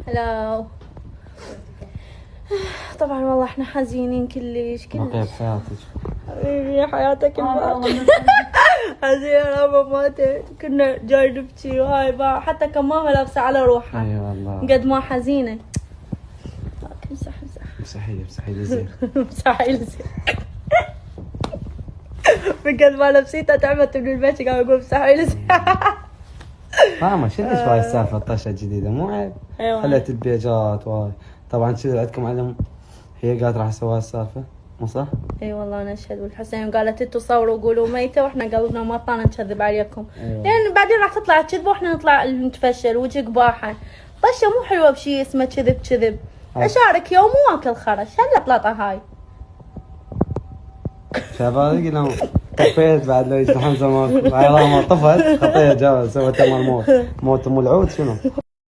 هلا. طبعا والله احنا حزينين كلش. كيف حياتك؟ حبيبي حياتك حزينة. بابا ماتت كنا جاي نبكي وهاي بقى حتى كان ماما لابسة على روحها. اي والله قد ما حزينة. امسح امسحي لي زين. امسحي لي زين. بقد ما لبسيتها تعبت من البيت قام يقول امسحي لي زين. ماما شو هاي السالفة الطشة الجديدة مو عيب. خليت البيجات وهاي طبعا كذا عندكم علم. هي قالت راح اسوي السالفة مو صح؟ اي والله انا اشهد. والحسين قالت انتوا صوروا وقولوا ميتة واحنا قلبنا ما طانا نكذب عليكم. لان بعدين راح تطلع الكذبة واحنا نطلع نتفشل وجه قباحة. طشة مو حلوة بشي اسمه كذب. اشارك يوم واكل خرش هلا بلاطة هاي. شباب لهم طفيت بعد لو يجي حمزة ما طفت خطيه جاوز سويت مال موت ام العود شنو؟